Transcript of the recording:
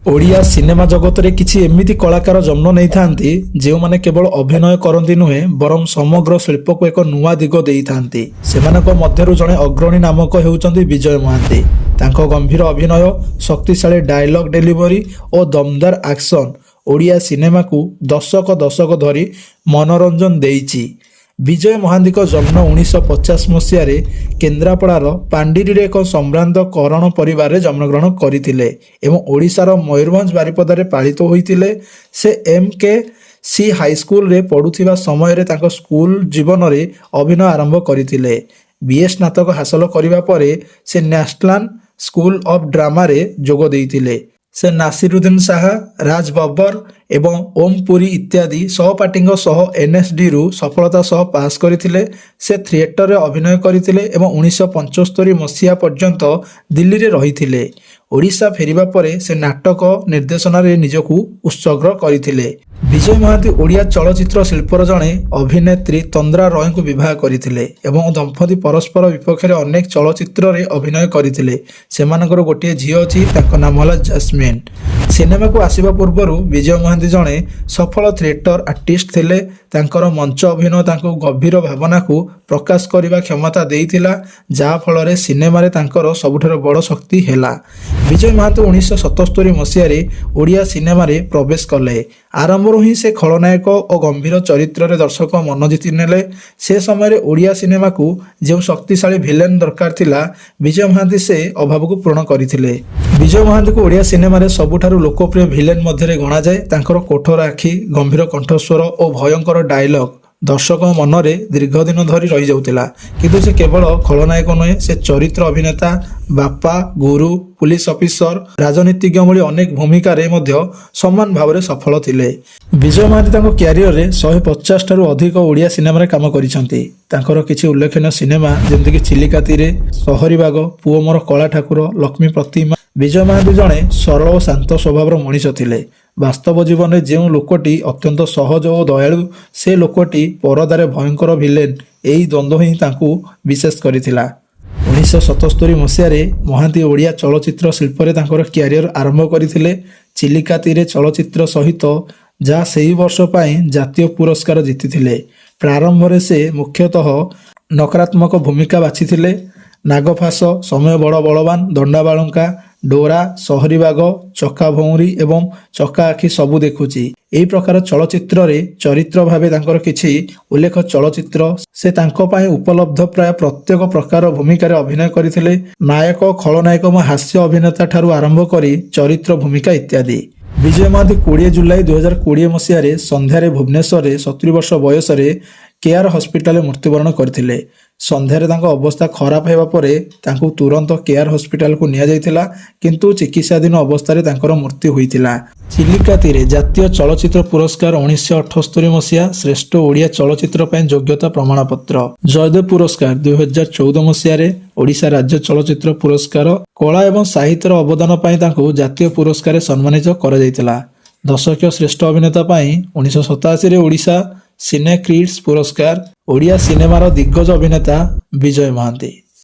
Odia cinema जगत रे किछि एमिति कलाकार जन्म नहीं थांती जे माने केवल अभिनय करंती नुहे बरम समग्र शिल्प को एक नुआ दिग देई थांती। सेमानक मध्यरु जणे अग्रणी नामक हेउचंती विजय महांती। तांको गंभीर अभिनय, शक्तिशाली डायलॉग डेलीवरी और दमदार एक्शन ओडिया सिनेमा को दशक दशक धरी मनोरंजन देइछि। विजय महांती को जन्म 1950 मसीह केन्द्रापड़ार पांडिरी एक सम्भ्रांत करण परिवार जन्मग्रहण करथिले एवं ओडिशार मयूरभंज बारिपदारे पालित होइतिले। से MKC हाई स्कूल रे पढ़ुथिबा समय रे तांको स्कूल जीवन रे अभिनय आरंभ करथिले। BA स्नातक हासिल करिबा परे से नेशनल स्कूल ऑफ ड्रामा रे जोग देइतिले। से नासिरुद्दीन शाह, राज बब्बर एवं ओम पुरी इत्यादि सहपाठी सह NSD रु सफलता सह पास करथिले। से थिएटर रे अभिनय करथिले एवं 1975 मसीहा पर्यंत दिल्ली रे रहिथिले। ओडिशा फेरिबा परे से नाटक निर्देशन रे निजकू उत्सर्ग करथिले। विजय महांती ओडिया चलचित्र शिल्पर जणे अभिनेत्री तंद्रा रॉय को विवाह करथिले एवं दंपति परस्पर विपक्ष रे अनेक चलचित्र रे अभिनय करथिले। सेमानकर गोटे झियो अछि, ताको नाम होला जैस्मिन। सिनेमा को आसीबा पूर्वरु विजय महांती जणे सफल थिएटर आर्टिस्ट थिले। तांकर मंच अभिनय तांको गभीर भावना को प्रकाश करिबा क्षमता देइथिला, जा फल रे सिनेमा रे तांकर सबुठार बड़ शक्ति हेला। विजय महांती 1977 मसीह रे ओडिया सिनेमा रे प्रवेश कले। आरंभରୁ ही से खलनायक और गंभीर चरित्र रे दर्शक मन जीति नेले। से समय रे ओडिया सिनेमा को जो शक्तिशाली विलेन दरकार थिला, विजय महांती से अभाव को पूर्ण करथिले। विजय महांती को ओडिया सिनेमा रे सबुठारु लोकप्रिय विलेन मध्य रे गणा जाए। तांकर कोठर आखि, गंभीर कंठस्वर और भयंकर डायलॉग दर्शक मन रे दीर्घ दिन धरी रही जाउतिला। किंतु से केवल खलनायक नुहे, से चरित्र अभिनेता, बापा, गुरु, पुलिस ऑफिसर, राजनीतिज्ञ भली अनेक भूमिका रे मध्य समान भाव में सफल थिले। विजय महांती तांको क्यारियर रे 150 ठारू अधिक ओडिया सिनेमा रे काम करिसंती। तांकर किछि उल्लेखनीय सिनेमा जेमति कि चिलिका तीरे, सहरी बाग, पुओ मोर कला ठाकुर, लक्ष्मी प्रतिमा। विजय महांती जणे सरल और शांत स्वभावर मनीष थिले। वास्तव जीवन में जो लोकटी अत्यंत सहज और दयालु, से लोकटी परदारे भयंकर विलेन, यही द्वंद्व ही तांको विशेष करिथिला। 1977 मसीह महांती ओडिया चलचित्र शिल्प रे तांकर क्यारियर आरंभ करथिले। चिलिका तीरे चलचित्र सहित जा सेही वर्ष पाई जातीय पुरस्कार जीतिथिले। प्रारंभ रे से मुख्यतः नकारात्मक भूमिका बाछिथिले। नागफास, समय बड़ बलवान, दंडाबालंका, डोरा, सहरी बाग, चका भौरी एवं चका आखि सबु देखुची, एही प्रकार चलचित्र रे चरित्र भावे तांकर किछि उल्लेख चलचित्र से तांको पाई उपलब्ध प्राय प्रत्येक प्रकार भूमिका रे अभिनय करथिले। नायक, खलनायक व हास्य अभिनेता ठारू आरंभ करी चरित्र भूमिका इत्यादि। विजय महांती 20 जुलाई 2020 मसीह संध्यारे भुवनेश्वर 70 वर्ष बयस केआर हॉस्पिटल मृत्युवरण करथिले। संध्यारे तांको अवस्था खराब हेबा परे तांको तुरंत केआर हॉस्पिटल को निया जायतिला, किंतु चिकित्साधीन अवस्था रे तांकर मृत्यु होइतिला। चिलिका तीरे जातीय चलचित्र पुरस्कार 1978 मसीहा श्रेष्ठ ओडिया चलचित्र पय योग्यता प्रमाणपत्र। जयदेव पुरस्कार 2014 मसीह ओडिशा राज्य चलचित्र पुरस्कार कला एवं साहित्यर अवदान पय तांको जातीय पुरस्कार सम्मानित करा जायतिला। दशक श्रेष्ठ अभिनेता पय 1987 ओडिशा सिने क्रिट्स पुरस्कार। ओडिया सिनेमार दिग्गज अभिनेता विजय महांती।